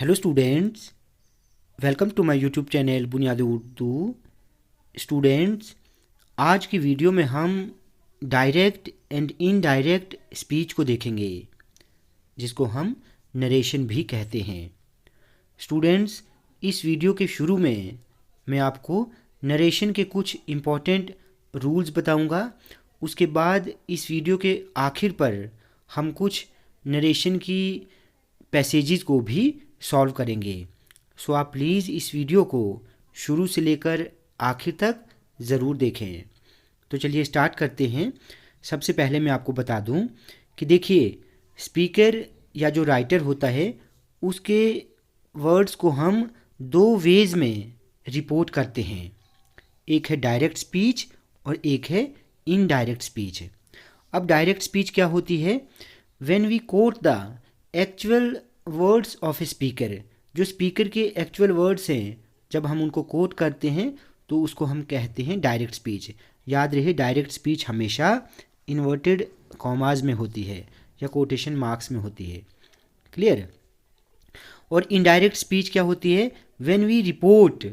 Hello students, welcome to my YouTube channel बुनियादी Urdu. Students, आज की वीडियो में हम डायरेक्ट एंड इनडायरेक्ट स्पीच को देखेंगे, जिसको हम नरेशन भी कहते हैं। स्टूडेंट्स, इस वीडियो के शुरू में मैं आपको नरेशन के कुछ इम्पॉर्टेंट रूल्स बताऊंगा। उसके बाद इस वीडियो के आखिर पर हम कुछ नरेशन की पैसेजेस को भी सॉल्व करेंगे। सो आप प्लीज़ इस वीडियो को शुरू से लेकर आखिर तक ज़रूर देखें। तो चलिए स्टार्ट करते हैं। सबसे पहले मैं आपको बता दूं कि देखिए, स्पीकर या जो राइटर होता है उसके वर्ड्स को हम दो वेज में रिपोर्ट करते हैं। एक है डायरेक्ट स्पीच और एक है इनडायरेक्ट स्पीच। अब डायरेक्ट स्पीच क्या होती है? When we quote the actual words of a speaker, जो स्पीकर के एक्चुअल वर्ड्स हैं, जब हम उनको कोट करते हैं तो उसको हम कहते हैं डायरेक्ट स्पीच। याद रहे, डायरेक्ट स्पीच हमेशा इन्वर्टेड कॉमाज में होती है या कोटेशन मार्क्स में होती है। क्लियर? और इनडायरेक्ट स्पीच क्या होती है? When we report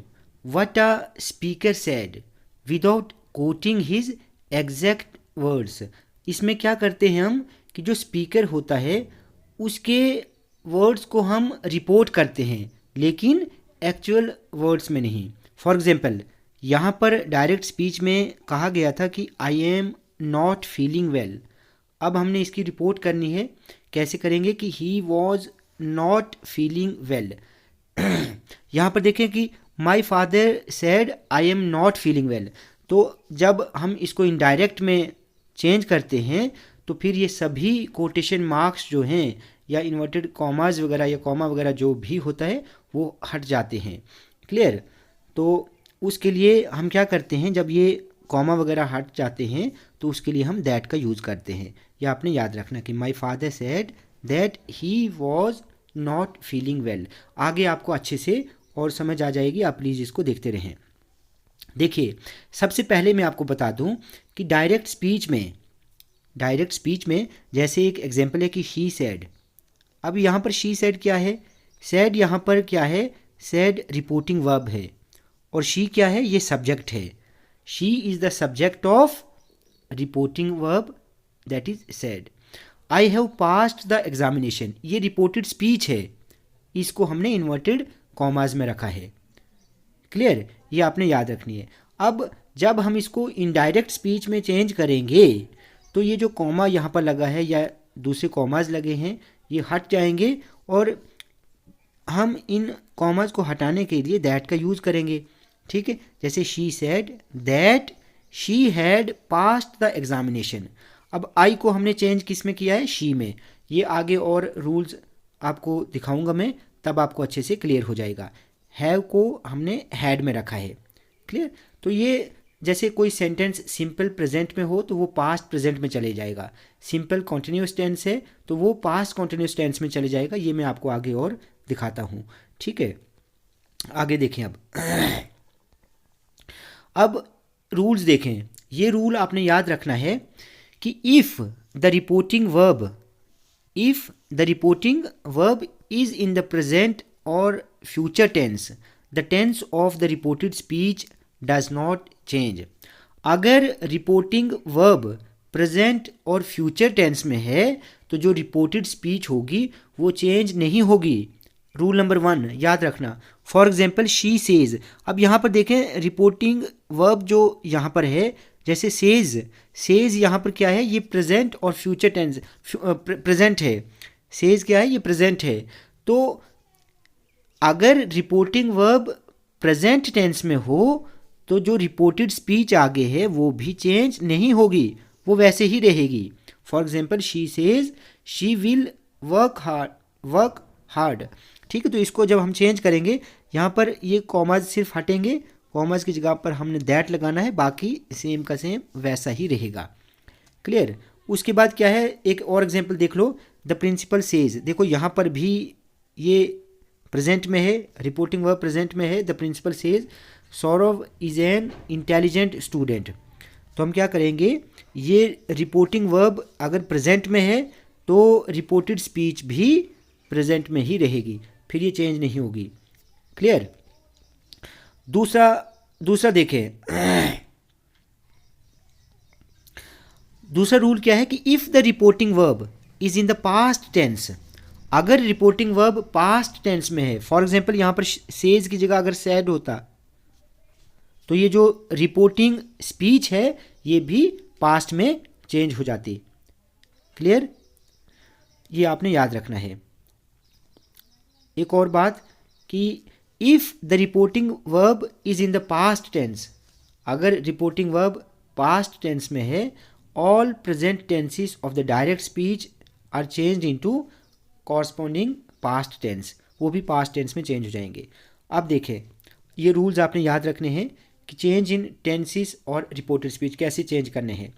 what a speaker said without quoting his exact words. इसमें क्या करते हैं हम कि जो स्पीकर होता है उसके वर्ड्स को हम रिपोर्ट करते हैं, लेकिन एक्चुअल वर्ड्स में नहीं। फॉर एग्जाम्पल, यहाँ पर डायरेक्ट स्पीच में कहा गया था कि I am not feeling well. अब हमने इसकी रिपोर्ट करनी है। कैसे करेंगे कि he was not feeling well. यहाँ पर देखें कि my father said I am not feeling well. तो जब हम इसको इनडायरेक्ट में चेंज करते हैं तो फिर ये सभी कोटेशन मार्क्स जो हैं या इन्वर्टेड कॉमाज वगैरह या कॉमा वगैरह जो भी होता है वो हट जाते हैं। क्लियर? तो उसके लिए हम क्या करते हैं, जब ये कॉमा वगैरह हट जाते हैं तो उसके लिए हम दैट का यूज़ करते हैं। या आपने याद रखना कि my father said that he was not feeling well. आगे आपको अच्छे से और समझ आ जाएगी, आप प्लीज़ इसको देखते रहें। देखिए, सबसे पहले मैं आपको बता दूं कि डायरेक्ट स्पीच में जैसे एक एग्जाम्पल है कि शी सेड। अब यहाँ पर शी सेड क्या है? सेड यहाँ पर क्या है? सेड रिपोर्टिंग वर्ब है और शी क्या है? ये सब्जेक्ट है। She is the subject of reporting verb, that is said. I have passed the examination, ये रिपोर्टेड स्पीच है, इसको हमने इन्वर्टेड कॉमाज में रखा है। क्लियर? ये आपने याद रखनी है। अब जब हम इसको इनडायरेक्ट स्पीच में चेंज करेंगे तो ये जो कॉमा यहाँ पर लगा है या दूसरे कॉमाज लगे हैं ये हट जाएंगे और हम इन कॉमाज को हटाने के लिए दैट का यूज़ करेंगे। ठीक है? जैसे she said that she had passed the examination. अब आई को हमने चेंज किस में किया है? शी में। ये आगे और रूल्स आपको दिखाऊंगा मैं, तब आपको अच्छे से क्लियर हो जाएगा। हैव को हमने हैड में रखा है। क्लियर? तो ये जैसे कोई सेंटेंस सिंपल प्रेजेंट में हो तो वो पास्ट प्रेजेंट में चले जाएगा। सिंपल कॉन्टिन्यूस टेंस है तो वो पास्ट कॉन्टिन्यूस टेंस में चले जाएगा। ये मैं आपको आगे और दिखाता हूँ। ठीक है? आगे देखें। अब रूल्स देखें। ये रूल आपने याद रखना है कि if the reporting verb is in the present और future tense, the tense of the reported speech does not change. अगर रिपोर्टिंग वर्ब प्रेजेंट और फ्यूचर टेंस में है तो जो रिपोर्टेड स्पीच होगी वो चेंज नहीं होगी। रूल नंबर 1 याद रखना। For example, she says. अब यहाँ पर देखें, रिपोर्टिंग वर्ब जो यहाँ पर है, जैसे सेज यहाँ पर क्या है? ये प्रेजेंट और फ्यूचर टेंस प्रेजेंट है। सेज क्या है? ये प्रेजेंट है। तो अगर रिपोर्टिंग वर्ब प्रेजेंट टेंस में हो तो जो रिपोर्टेड स्पीच आगे है वो भी चेंज नहीं होगी, वो वैसे ही रहेगी। For example, she says she will work hard. ठीक है? तो इसको जब हम चेंज करेंगे, यहाँ पर ये कॉमाज सिर्फ हटेंगे, कॉमाज की जगह पर हमने दैट लगाना है, बाकी सेम का सेम वैसा ही रहेगा। क्लियर? उसके बाद क्या है? एक और एग्जाम्पल देख लो। The principal says. देखो यहाँ पर भी ये प्रेजेंट में है, रिपोर्टिंग वर्ब प्रेजेंट में है। The principal says Saurav is an intelligent student. तो हम क्या करेंगे? ये रिपोर्टिंग वर्ब अगर प्रेजेंट में है तो रिपोर्टेड स्पीच भी प्रेजेंट में ही रहेगी। फिर ये चेंज नहीं होगी। क्लियर। दूसरा देखें, दूसरा रूल क्या है कि if the reporting verb is in the past tense, अगर रिपोर्टिंग वर्ब पास्ट टेंस में है, फॉर एग्जांपल यहाँ पर सेज की जगह अगर सैड होता तो ये जो रिपोर्टिंग स्पीच है ये भी पास्ट में चेंज हो जाती। क्लियर, ये आपने याद रखना है। एक और बात कि if the reporting verb is in the past tense, अगर रिपोर्टिंग वर्ब पास्ट टेंस में है, all present tenses of the direct speech are changed into corresponding past tense, वो भी पास्ट टेंस में चेंज हो जाएंगे। अब देखें, ये रूल्स आपने याद रखने हैं कि चेंज इन टेंसेस और रिपोर्टेड स्पीच कैसे चेंज करने हैं।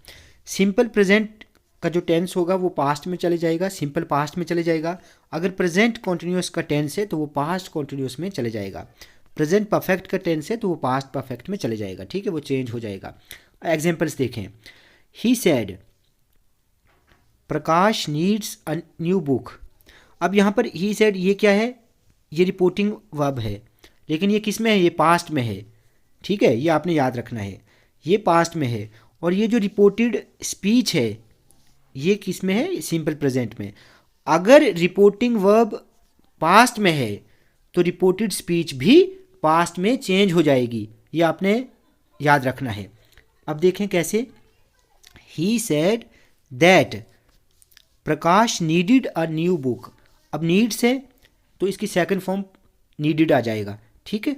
सिंपल प्रेजेंट का जो टेंस होगा वो पास्ट में चले जाएगा, सिंपल पास्ट में चले जाएगा। अगर प्रेजेंट कॉन्टिन्यूस का टेंस है तो वो पास्ट कॉन्टिन्यूस में चले जाएगा। प्रेजेंट परफेक्ट का टेंस है तो वो पास्ट परफेक्ट में चले जाएगा। ठीक है, वो चेंज हो जाएगा। एग्जाम्पल्स देखें। He said Prakash needs a new book. अब यहाँ पर ही सेड ये क्या है, ये रिपोर्टिंग वर्ब है, लेकिन ये किस में है, ये पास्ट में है। ठीक है, ये आपने याद रखना है, ये पास्ट में है। और ये जो रिपोर्टेड स्पीच है ये किस में है, सिंपल प्रेजेंट में। अगर रिपोर्टिंग वर्ब पास्ट में है तो रिपोर्टेड स्पीच भी पास्ट में चेंज हो जाएगी, ये आपने याद रखना है। अब देखें कैसे। He said that Prakash needed a new book. अब नीड्स है तो इसकी सेकंड फॉर्म नीडिड आ जाएगा। ठीक है,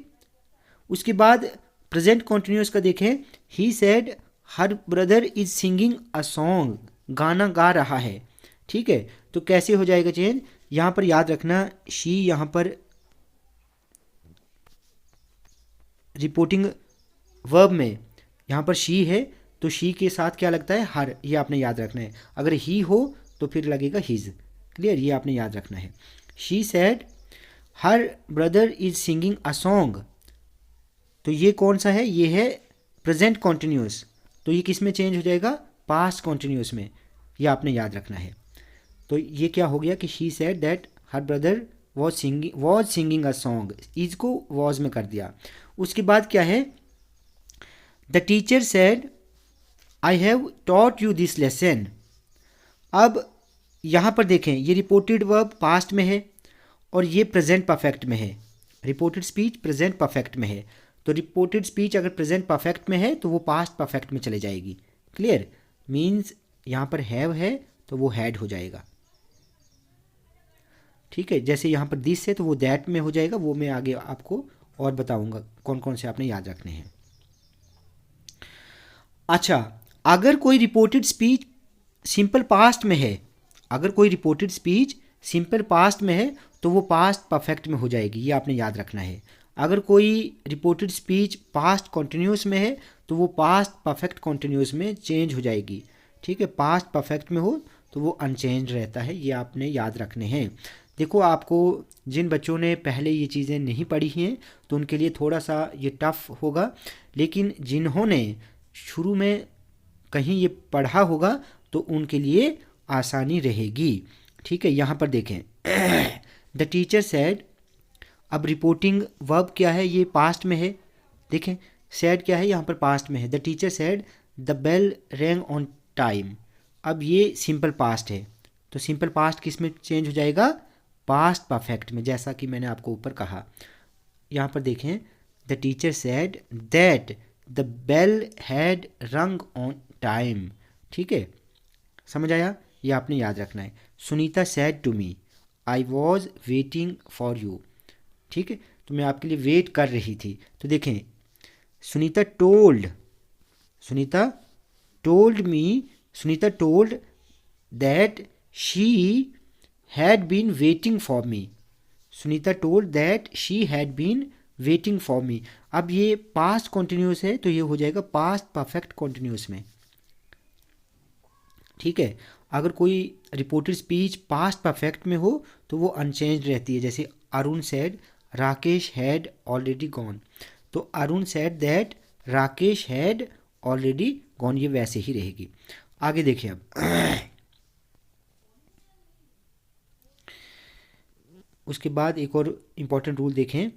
उसके बाद प्रेजेंट कॉन्टिन्यूस का देखें। He said her brother is singing a song, गाना गा रहा है। ठीक है, तो कैसे हो जाएगा चेंज, यहाँ पर याद रखना, शी यहाँ पर रिपोर्टिंग वर्ब में यहाँ पर शी है तो शी के साथ क्या लगता है, हर, ये आपने याद रखना है। अगर ही हो तो फिर लगेगा हिज। क्लियर, ये आपने याद रखना है। She said her brother is singing a song, तो ये कौन सा है, ये है प्रेजेंट कॉन्टिन्यूस, तो ये किस में चेंज हो जाएगा, पास्ट कॉन्टिन्यूस में। ये आपने याद रखना है। तो ये क्या हो गया कि she said that her brother was singing a song, is को वॉज में कर दिया। उसके बाद क्या है, the teacher said I have taught you this lesson. अब यहाँ पर देखें, ये रिपोर्टेड वर्ब पास्ट में है और ये प्रेजेंट परफेक्ट में है। रिपोर्टेड स्पीच प्रेजेंट परफेक्ट में है, तो रिपोर्टेड स्पीच अगर प्रेजेंट परफेक्ट में है तो वो पास्ट परफेक्ट में चले जाएगी। क्लियर, मीन्स यहाँ पर हैव है तो वो हैड हो जाएगा। ठीक है, जैसे यहाँ पर दिस है तो वो दैट में हो जाएगा, वो मैं आगे आपको और बताऊंगा कौन कौन से आपने याद रखने हैं। अच्छा, अगर कोई रिपोर्टेड स्पीच सिंपल पास्ट में है, अगर कोई रिपोर्टेड स्पीच सिंपल पास्ट में है तो वो पास्ट परफेक्ट में हो जाएगी, ये आपने याद रखना है। अगर कोई रिपोर्टेड स्पीच पास्ट कॉन्टिन्यूस में है तो वो पास्ट परफेक्ट कॉन्टिन्यूस में चेंज हो जाएगी। ठीक है, पास्ट परफेक्ट में हो तो वो अनचेंज रहता है, ये आपने याद रखने हैं। देखो, आपको जिन बच्चों ने पहले ये चीज़ें नहीं पढ़ी हैं तो उनके लिए थोड़ा सा ये टफ होगा, लेकिन जिन्होंने शुरू में कहीं ये पढ़ा होगा तो उनके लिए आसानी रहेगी। ठीक है, यहाँ पर देखें द टीचर सेड, अब रिपोर्टिंग वर्ब क्या है, ये पास्ट में है। देखें, सेड क्या है, यहाँ पर पास्ट में है। The teacher said the bell rang on time. अब ये सिंपल पास्ट है तो सिंपल पास्ट किस में चेंज हो जाएगा, पास्ट परफेक्ट में, जैसा कि मैंने आपको ऊपर कहा। यहाँ पर देखें, the teacher said that the bell had rung on time. ठीक है, समझ आया, ये आपने याद रखना है। Sunita said to me I was waiting for you. ठीक है, तो मैं आपके लिए वेट कर रही थी। तो देखें, Sunita told that she had been waiting for me. Sunita told that she had been waiting for me. अब ये पास्ट कॉन्टिन्यूस है तो ये हो जाएगा पास्ट परफेक्ट कॉन्टिन्यूस में। ठीक है, अगर कोई रिपोर्टेड स्पीच पास्ट परफेक्ट में हो तो वो अनचेंज रहती है। जैसे Arun said Rakesh had already gone, तो Arun said that Rakesh had already gone, ये वैसे ही रहेगी। आगे देखिए, अब उसके बाद एक और इम्पॉर्टेंट रूल देखें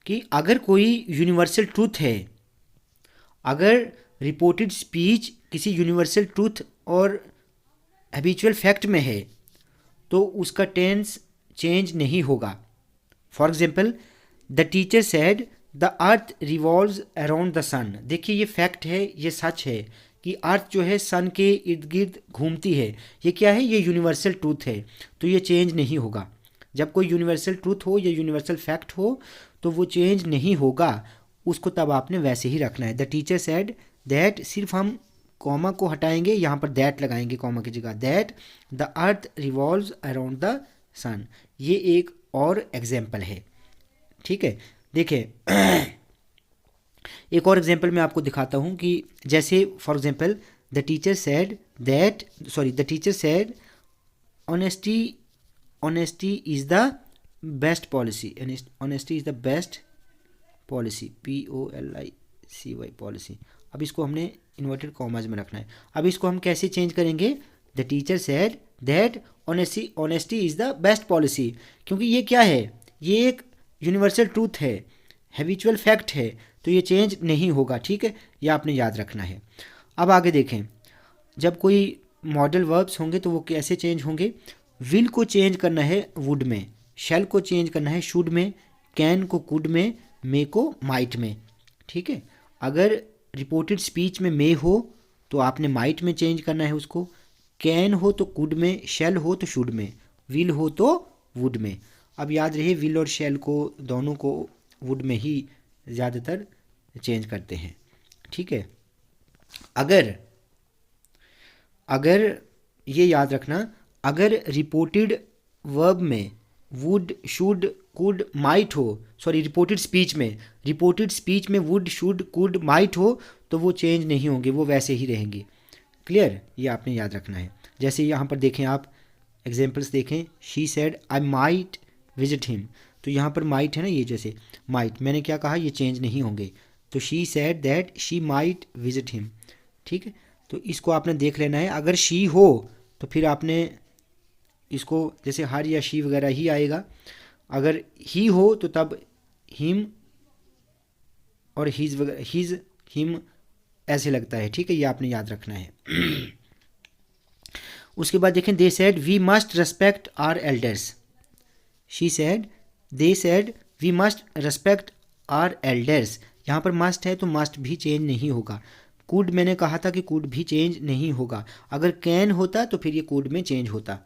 कि अगर कोई यूनिवर्सल ट्रूथ है, अगर रिपोर्टेड स्पीच किसी यूनिवर्सल ट्रूथ और हैबिचुअल फैक्ट में है तो उसका टेंस चेंज नहीं होगा। For example, the teacher said the earth revolves around the sun. देखिए ये फैक्ट है, ये सच है कि अर्थ जो है सन के इर्द गिर्द घूमती है। ये क्या है? ये यूनिवर्सल ट्रूथ है, तो ये चेंज नहीं होगा। जब कोई यूनिवर्सल ट्रूथ हो या यूनिवर्सल फैक्ट हो तो वो चेंज नहीं होगा, उसको तब आपने वैसे ही रखना है। द टीचर सेड दैट, सिर्फ हम कॉमा को हटाएंगे, यहाँ पर दैट लगाएंगे कॉमा की जगह, that the earth revolves around the sun. ये एक और एग्जाम्पल है, ठीक है। देखिए एक और एग्जाम्पल मैं आपको दिखाता हूँ कि जैसे for example the teacher said honesty is the best policy, honesty is the best policy, POLICY policy. अब इसको हमने इन्वर्टेड कॉमाज में रखना है। अब इसको हम कैसे चेंज करेंगे? The teacher said that honesty is the best policy, क्योंकि ये क्या है? ये एक यूनिवर्सल ट्रूथ है, हैबिचुअल फैक्ट है, तो ये चेंज नहीं होगा, ठीक है। ये आपने याद रखना है। अब आगे देखें, जब कोई मॉडल वर्ब्स होंगे तो वो कैसे चेंज होंगे? विल को चेंज करना है वुड में, शैल को चेंज करना है शुड में, कैन को कुड में, मे को माइट में, ठीक है। अगर रिपोर्टेड स्पीच में मे हो तो आपने माइट में चेंज करना है उसको, कैन हो तो कुड में, शैल हो तो शुड में, विल हो तो वुड में। अब याद रहे विल और शैल को दोनों को वुड में ही ज़्यादातर चेंज करते हैं, ठीक है। अगर ये याद रखना, अगर रिपोर्टेड वर्ब में वुड, शुड, कुड, माइट हो, सॉरी रिपोर्टेड स्पीच में वुड, शुड, कुड, माइट हो तो वो चेंज नहीं होंगे, वो वैसे ही रहेंगे। क्लियर? ये आपने याद रखना है। जैसे यहाँ पर देखें, आप एग्जाम्पल्स देखें, she said I might visit him, तो यहाँ पर माइट है ना, ये जैसे माइट, मैंने क्या कहा? ये चेंज नहीं होंगे, तो she said that she might visit him, ठीक है। तो इसको आपने देख लेना है। अगर शी हो तो फिर आपने इसको जैसे हर या शी वगैरह ही आएगा, अगर ही हो तो तब हिम और हिज वगैरह, हिज, हिम ऐसे लगता है, ठीक है। ये आपने याद रखना है। उसके बाद देखें, they said we must respect our elders, she said, they said we must respect our elders. यहाँ पर मस्ट है तो मस्ट भी चेंज नहीं होगा। कुड मैंने कहा था कि कुड भी चेंज नहीं होगा। अगर कैन होता तो फिर ये कुड में चेंज होता।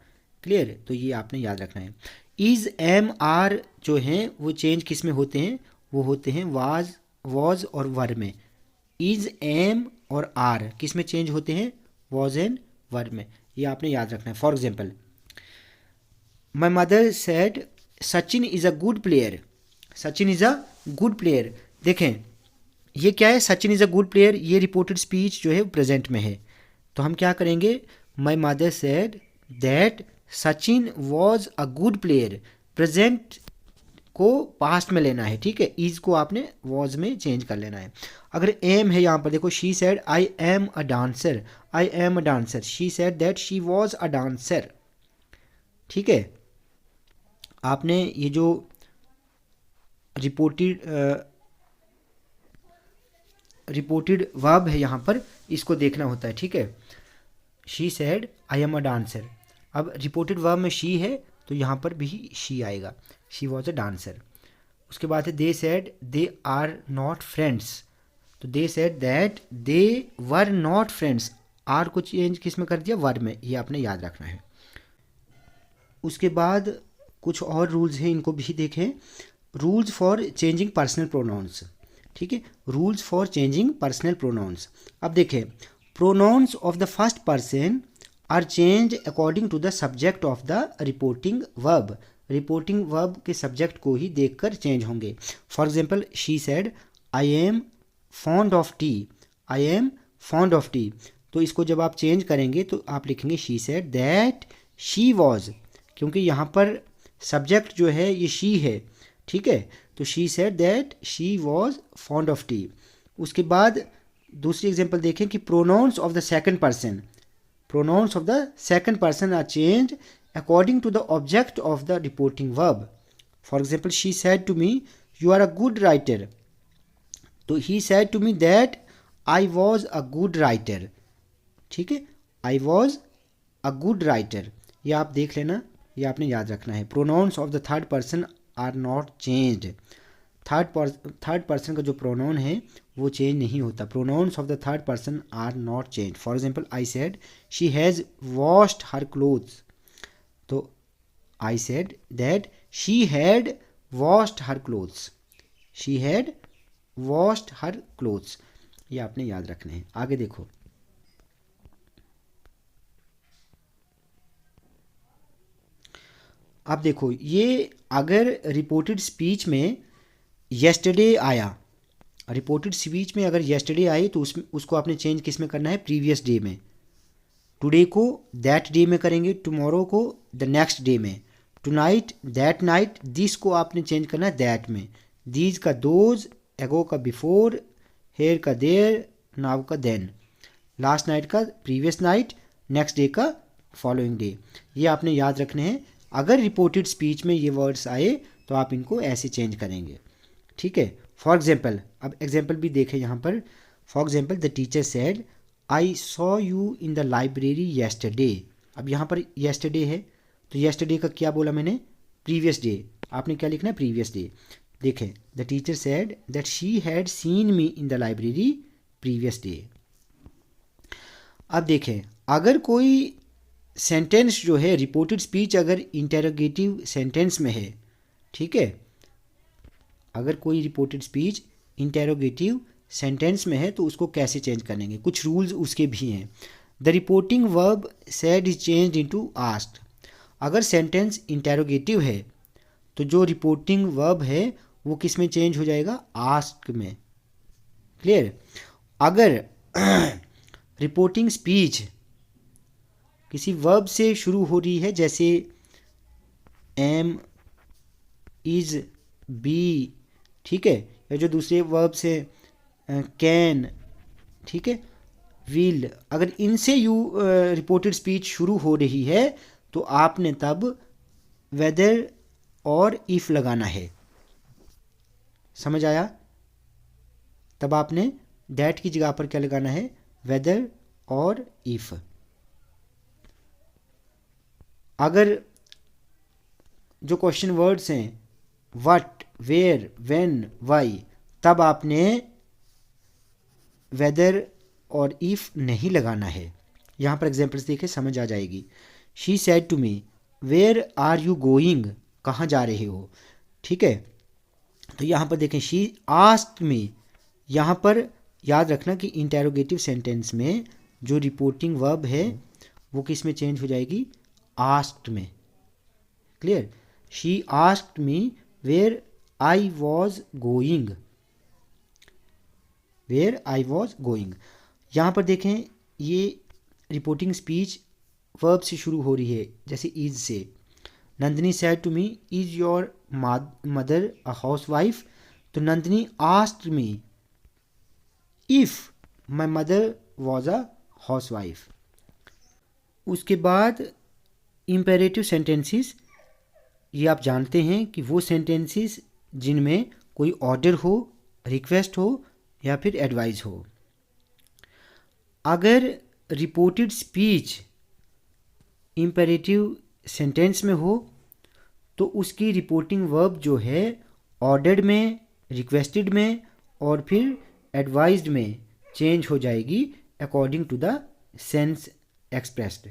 क्लियर? तो ये आपने याद रखना है। इज़, एम, आर जो हैं वो चेंज किस में होते हैं? वो होते हैं वाज, वॉज और वर में। इज़, एम और आर किस में चेंज होते हैं? वॉज एंड वर में। ये आपने याद रखना है। For example, my mother said Sachin is a good player, Sachin is a good player. देखें ये क्या है? Sachin is a good player, ये रिपोर्टेड स्पीच जो है प्रेजेंट में है, तो हम क्या करेंगे? My mother said that Sachin was a good player, present को पास्ट में लेना है, ठीक है। इज को आपने वॉज में चेंज कर लेना है। अगर एम है यहाँ पर देखो, she said I am a dancer, I am a dancer, she said that she was a dancer, ठीक है। आपने ये जो रिपोर्टेड वर्ब है यहाँ पर, इसको देखना होता है, ठीक है। She said I am a dancer, अब रिपोर्टेड वर्ब में शी है तो यहाँ पर भी शी आएगा, शी वॉज अ डांसर। उसके बाद है they said they are not friends, तो they said that they were not friends, are को चेंज किस में कर दिया? वर में। ये आपने याद रखना है। उसके बाद कुछ और रूल्स हैं, इनको भी देखें। Rules for changing personal pronouns, ठीक है। Rules for changing personal pronouns. अब देखें, pronouns of the first person are change according to the subject of the reporting verb, reporting verb के सब्जेक्ट को ही देखकर चेंज होंगे। For example, she said I am fond of tea, I am fond of tea, तो इसको जब आप change करेंगे तो आप लिखेंगे she said that she was, क्योंकि यहाँ पर सब्जेक्ट जो है ये शी है, ठीक है। तो she said that she was fond of tea. उसके बाद दूसरी एग्जाम्पल देखें कि pronouns of the second person, pronouns of the second person are change according to the object of the reporting verb, for example she said to me you are a good writer, तो he said to me that I was a good writer. ठीक है, I was a good writer, ये आप देख लेना, ये आपने याद रखना है। Pronouns of the third person are not changed, third person का जो प्रोनाउन है वो चेंज नहीं होता। Pronouns of the third person are not change. For example I said she has washed her clothes, तो I said that she had washed her clothes, she had washed her clothes, ये आपने याद रखने हैं। आगे देखो, अब देखो ये अगर रिपोर्टेड स्पीच में येस्टरडे आया, रिपोर्टेड स्पीच में अगर येस्टरडे आई तो उसको आपने चेंज किस में करना है, प्रीवियस डे में। टुडे को दैट डे में करेंगे, टुमारो को द नेक्स्ट डे में, टुनाइट दैट नाइट, दिस को आपने चेंज करना है दैट में, दीज का दोज, एगो का बिफोर, हेयर का देयर, नाउ का देन, लास्ट नाइट का प्रीवियस नाइट, नेक्स्ट डे का फॉलोइंग डे। ये आपने याद रखने हैं। अगर रिपोर्टेड स्पीच में ये वर्ड्स आए तो आप इनको ऐसे चेंज करेंगे। ठीक है, फॉर एग्जाम्पल, अब एग्जाम्पल भी देखें यहाँ पर। For example the teacher said I saw you in the library yesterday. अब यहाँ पर येस्टरडे है तो येस्टरडे का क्या बोला मैंने, प्रीवियस डे, आपने क्या लिखना है, प्रीवियस डे। देखें, the teacher said that she had seen me in the library previous day. अब देखें, अगर कोई सेंटेंस जो है रिपोर्टेड स्पीच अगर इंटेरोगेटिव सेंटेंस में है, ठीक है, अगर कोई रिपोर्टेड स्पीच इंटेरोगेटिव सेंटेंस में है तो उसको कैसे चेंज करेंगे, कुछ रूल्स उसके भी हैं। The reporting verb said is changed into asked. अगर सेंटेंस इंटेरोगेटिव है तो जो रिपोर्टिंग वर्ब है वो किस में चेंज हो जाएगा, आस्क्ड में। क्लियर। अगर रिपोर्टिंग स्पीच किसी वर्ब से शुरू हो रही है, जैसे एम, इज, बी, ठीक है, या जो दूसरे वर्ब से कैन, ठीक है, विल, अगर इनसे रिपोर्टेड स्पीच शुरू हो रही है तो आपने तब वेदर और इफ़ लगाना है। समझ आया? तब आपने दैट की जगह पर क्या लगाना है, वेदर और इफ़। अगर जो क्वेश्चन वर्ड्स हैं व्हाट, वेयर, व्हेन, व्हाई, तब आपने वेदर और इफ़ नहीं लगाना है। यहाँ पर एग्जांपल्स देखें, समझ आ जाएगी। She said to me where are you going, कहाँ जा रहे हो, ठीक है। तो यहाँ पर देखें, शी आस्क्ड मी, यहाँ पर याद रखना कि इंटेरोगेटिव सेंटेंस में जो रिपोर्टिंग वर्ब है वो किस में चेंज हो जाएगी, आस्क्ड में। Clear. She asked me where I was going, where I was going. यहाँ पर देखें, ये रिपोर्टिंग स्पीच वर्ब से शुरू हो रही है, जैसे इज से। Nandini said to me is your mother a housewife, तो Nandini asked me if my mother was a housewife. उसके बाद इम्पेरेटिव सेंटेंसेस, ये आप जानते हैं कि वो सेंटेंसेस जिनमें कोई ऑर्डर हो, रिक्वेस्ट हो या फिर एडवाइस हो। अगर रिपोर्टेड स्पीच इम्पेरेटिव सेंटेंस में हो तो उसकी रिपोर्टिंग वर्ब जो है ऑर्डर्ड में, रिक्वेस्टेड में और फिर एडवाइज्ड में चेंज हो जाएगी according to the sense expressed.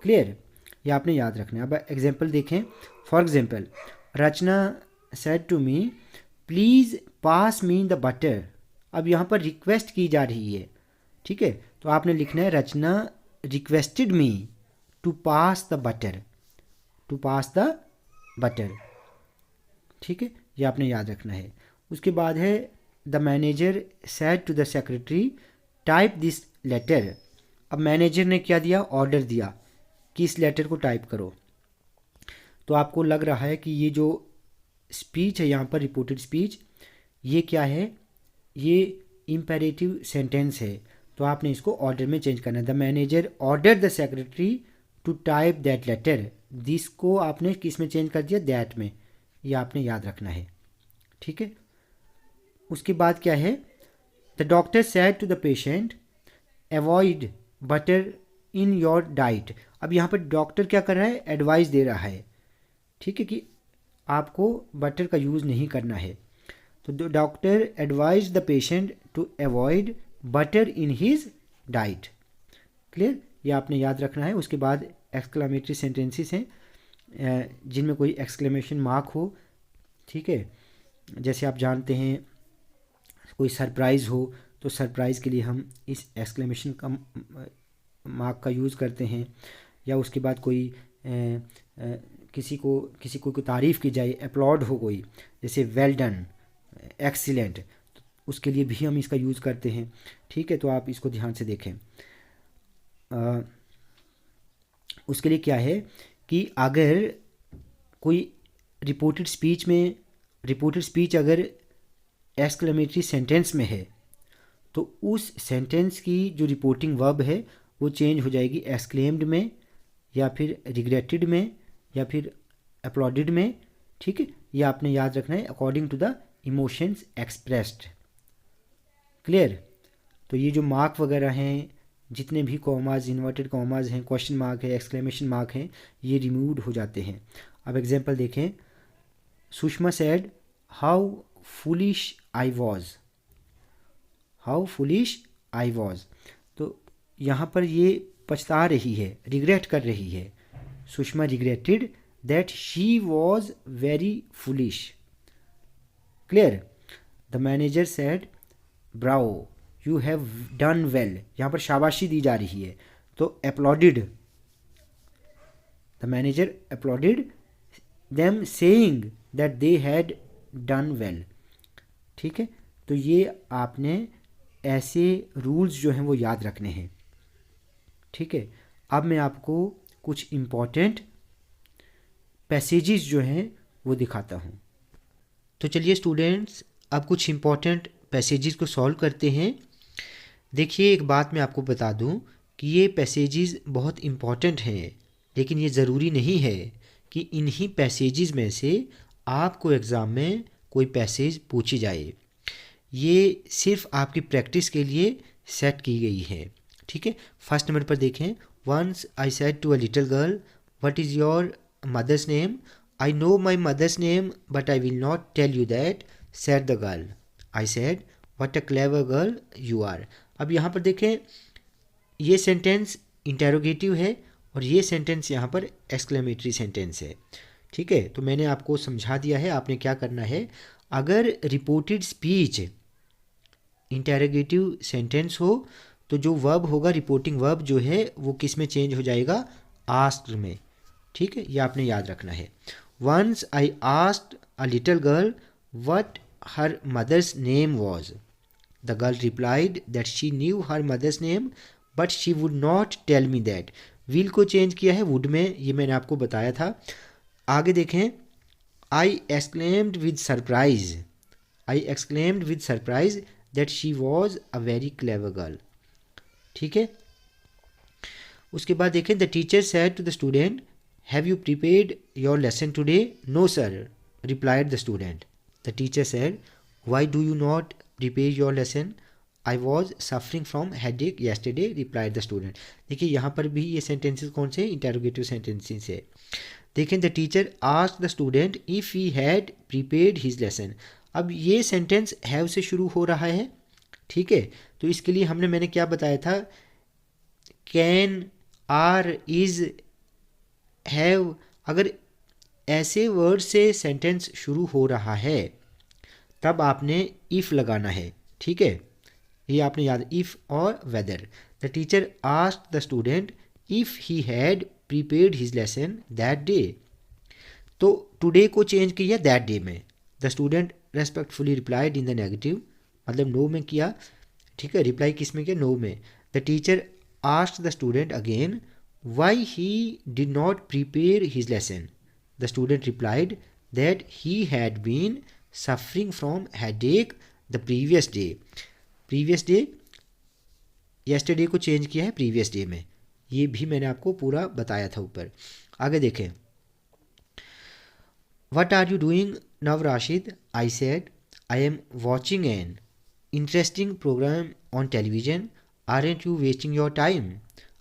Clear. ये आपने याद रखना है। अब एग्जांपल देखें। For example, Rachna said to me please pass me the butter. अब यहाँ पर रिक्वेस्ट की जा रही है, ठीक है, तो आपने लिखना है Rachna requested me to pass the butter, to pass the butter, ठीक है, ये आपने याद रखना है। उसके बाद है the manager said to the secretary type this letter. अब मैनेजर ने क्या दिया, ऑर्डर दिया कि इस लेटर को टाइप करो। तो आपको लग रहा है कि ये जो स्पीच है यहाँ पर रिपोर्टेड स्पीच, ये क्या है, ये इम्पेरेटिव सेंटेंस है, तो आपने इसको ऑर्डर में चेंज करना है। The manager order the secretary to type that letter, this को आपने किस में चेंज कर दिया, दैट में, ये आपने याद रखना है, ठीक है। उसके बाद क्या है, the doctor said to the patient avoid butter in your diet. अब यहाँ पर डॉक्टर क्या कर रहा है, एडवाइस दे रहा है, ठीक है, कि आपको बटर का यूज़ नहीं करना है। तो the doctor advise the patient to avoid butter in his diet. Clear, ये आपने याद रखना है। उसके बाद एक्सक्लेमेटरी सेंटेंसेस हैं जिनमें कोई एक्सक्लेमेशन मार्क हो, ठीक है। जैसे आप जानते हैं कोई सरप्राइज़ हो तो सरप्राइज़ के लिए हम इस एक्सक्लेमेशन का मार्क का यूज़ करते हैं। या उसके बाद कोई किसी को तारीफ़ की जाए, अपलॉड हो कोई, जैसे वेल डन, एक्सीलेंट, तो उसके लिए भी हम इसका यूज़ करते हैं, ठीक है। तो आप इसको ध्यान से देखें। उसके लिए क्या है कि अगर कोई रिपोर्टेड स्पीच अगर एक्सक्लेमेटरी सेंटेंस में है तो उस सेंटेंस की जो रिपोर्टिंग वर्ब है वो चेंज हो जाएगी एक्सक्लेम्ड में, या फिर रिग्रेटेड में, या फिर अपलॉडेड में, ठीक है। ये आपने याद रखना है according to the emotions expressed. Clear. तो ये जो मार्क वगैरह हैं, जितने भी कॉमाज, इन्वर्टेड कॉमाज हैं, क्वेश्चन मार्क है, एक्सक्लेमेशन मार्क हैं, ये रिमूव्ड हो जाते हैं। अब एग्जांपल देखें, Sushma said how foolish I was, how foolish I was. तो यहाँ पर ये पछता रही है, रिग्रेट कर रही है। Sushma regretted that she was very foolish. Clear. The manager said Bravo you have done well, यहाँ पर शाबाशी दी जा रही है तो uploaded, the manager uploaded them saying that they had done well, ठीक है। तो ये आपने ऐसे रूल्स जो हैं वो याद रखने हैं, ठीक है। अब मैं आपको कुछ इम्पॉर्टेंट पैसेजेस जो हैं वो दिखाता हूँ। तो चलिए स्टूडेंट्स, अब कुछ इम्पॉर्टेंट पैसेजेस को सॉल्व करते हैं। देखिए, एक बात मैं आपको बता दूं कि ये पैसेजेस बहुत इम्पॉर्टेंट हैं, लेकिन ये ज़रूरी नहीं है कि इन्हीं पैसेजेस में से आपको एग्ज़ाम में कोई पैसेज पूछी जाए। ये सिर्फ आपकी प्रैक्टिस के लिए सेट की गई है, ठीक है। फर्स्ट नंबर पर देखें, once I said to a little girl what is your mother's name, I know my mother's name but I will not tell you that, said the girl. I said what a clever girl you are. अब यहाँ पर देखें, ये sentence interrogative है और ये sentence यहाँ पर एक्सक्लेमेटरी सेंटेंस है, ठीक है। तो मैंने आपको समझा दिया है, आपने क्या करना है, अगर रिपोर्टेड स्पीच इंटेरोगेटिव सेंटेंस हो तो जो वर्ब होगा, रिपोर्टिंग वर्ब जो है वो किस में चेंज हो जाएगा, आस्क्ड में, ठीक है। ये आपने याद रखना है। Once I asked a little girl what her mother's name was, the girl replied that she knew her mother's name but she would not tell me that. Will को चेंज किया है वुड में, ये मैंने आपको बताया था। आगे देखें, I exclaimed with surprise, I exclaimed with surprise that she was a very clever girl, ठीक है। उसके बाद देखें, the teacher said to the student have you prepared your lesson today, no sir replied the student. The teacher said why do you not prepare your lesson, I was suffering from headache yesterday, replied the student. देखिए, यहाँ पर भी ये sentences कौन से, interrogative sentences है। देखें, the teacher asked the student if he had prepared his lesson. अब ये सेंटेंस हैव से शुरू हो रहा है, ठीक है। तो इसके लिए मैंने क्या बताया था, कैन, आर, इज, हैव, अगर ऐसे वर्ड से सेंटेंस शुरू हो रहा है तब आपने इफ़ लगाना है, ठीक है। ये आपने याद, इफ़ और whether. The teacher asked the student if he had prepared his lesson that day, तो टुडे को चेंज किया दैट डे में। The student respectfully replied in the negative, मतलब नो में किया, ठीक है। रिप्लाई किस में किया, नो में। The teacher asked the student again why he did not prepare his lesson, the student replied that he had been suffering from headache the previous day. Previous day, yesterday को change किया है previous day में, ये भी मैंने आपको पूरा बताया था ऊपर। आगे देखें, What are you doing now, Rashid? I said, I am watching an interesting program on television. Aren't you wasting your time?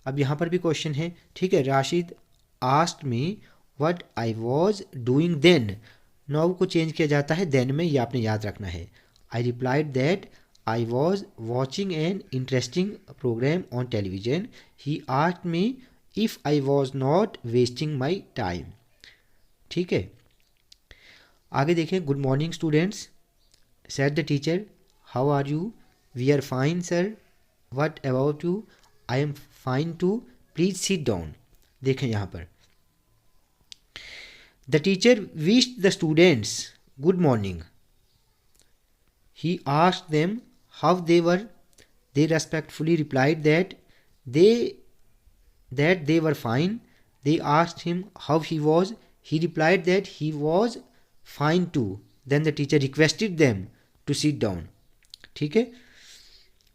अब यहाँ पर भी क्वेश्चन है, ठीक है. Rashid asked me what I was doing then. now को चेंज किया जाता है then में, ये आपने याद रखना है. I replied that I was watching an interesting program on television. He asked me if I was not wasting my time. ठीक है. आगे देखें. Good morning students, said the teacher. How are you? We are fine, sir. What about you? I am fine too. Please sit down. देखें यहाँ पर. The teacher wished the students good morning. He asked them how they were. They respectfully replied that they were fine. They asked him how he was. He replied that he was fine too. Then the teacher requested them to sit down. ठीक है,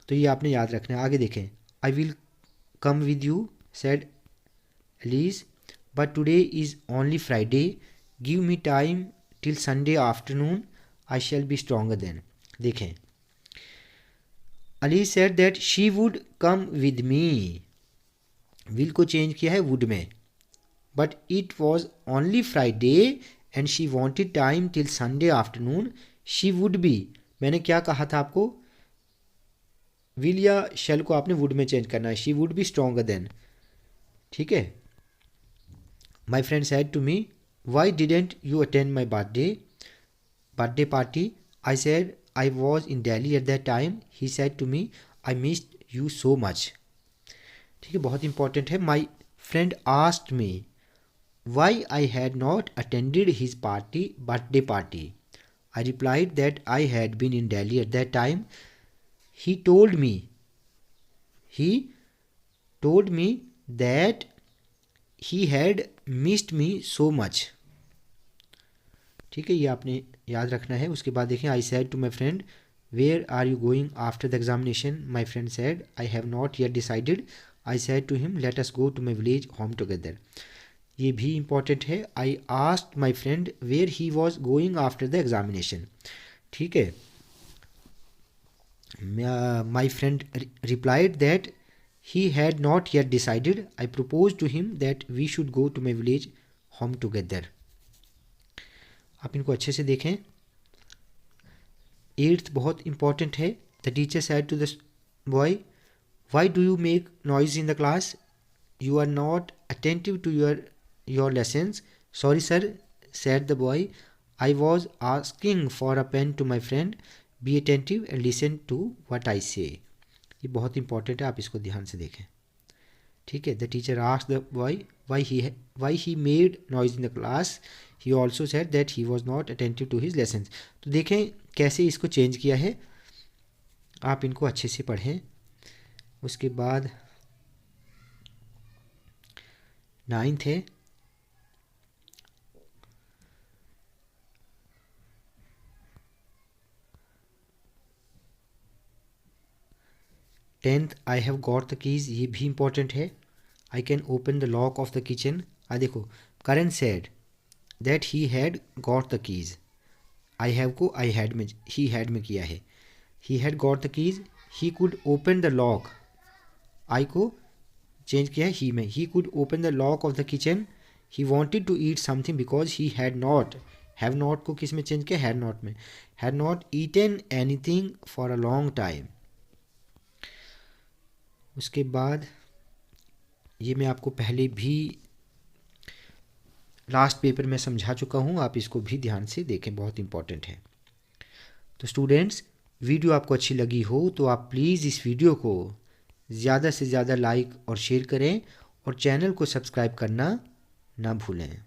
तो ये आपने याद रखना है. आगे देखें. I will come with you, said Alice, but today is only Friday. Give me time till Sunday afternoon. I shall be stronger then. देखें. Alice said that she would come with me. will को change किया है would में. But it was only Friday and she wanted time till Sunday afternoon. She would be. मैंने क्या कहा था आपको? will या shall को आपने would में चेंज करना है. She would be stronger then. ठीक है. My friend said to me, why didn't you attend my birthday party? I said I was in Delhi at that time. He said to me, I missed you so much. ठीक है, बहुत important है. My friend asked me why I had not attended his birthday party. I replied that I had been in Delhi at that time. He told me that he had missed me so much. ठीक है, ये आपने याद रखना है. उसके बाद देखें. I said to my friend, where are you going after the examination? My friend said, I have not yet decided. I said to him, let us go to my village home together. ये भी important है. I asked my friend where he was going after the examination. ठीक है. My friend replied that he had not yet decided. I proposed to him that we should go to my village home together. आप इनको अच्छे से देखें. 8th बहुत important है. The teacher said to the boy, why do you make noise in the class? You are not attentive to your lessons. Sorry sir, said the boy. I was asking for a pen to my friend. Be attentive and listen to what I say. ये बहुत important है, आप इसको ध्यान से देखें. ठीक है. The teacher asked the boy why he made noise in the class. He also said that he was not attentive to his lessons. तो देखें कैसे इसको चेंज किया है. आप इनको अच्छे से पढ़ें. उसके बाद 9th है. Tenth I have got the keys. ये भी इंपॉर्टेंट है. I can open the lock of the kitchen. देखो. Karan said that he had got the keys. I have को आई हैड में ही हैड में किया है. He had got the keys. He could open the lock. I को change किया है he में. He could open the lock of the kitchen. He wanted to eat something because he had not. Have not को किस में चेंज किया? Had not में. Had not eaten anything for a long time. उसके बाद ये मैं आपको पहले भी लास्ट पेपर में समझा चुका हूँ. आप इसको भी ध्यान से देखें, बहुत इंपॉर्टेंट है. तो स्टूडेंट्स, वीडियो आपको अच्छी लगी हो तो आप प्लीज़ इस वीडियो को ज़्यादा से ज़्यादा लाइक और शेयर करें और चैनल को सब्सक्राइब करना ना भूलें.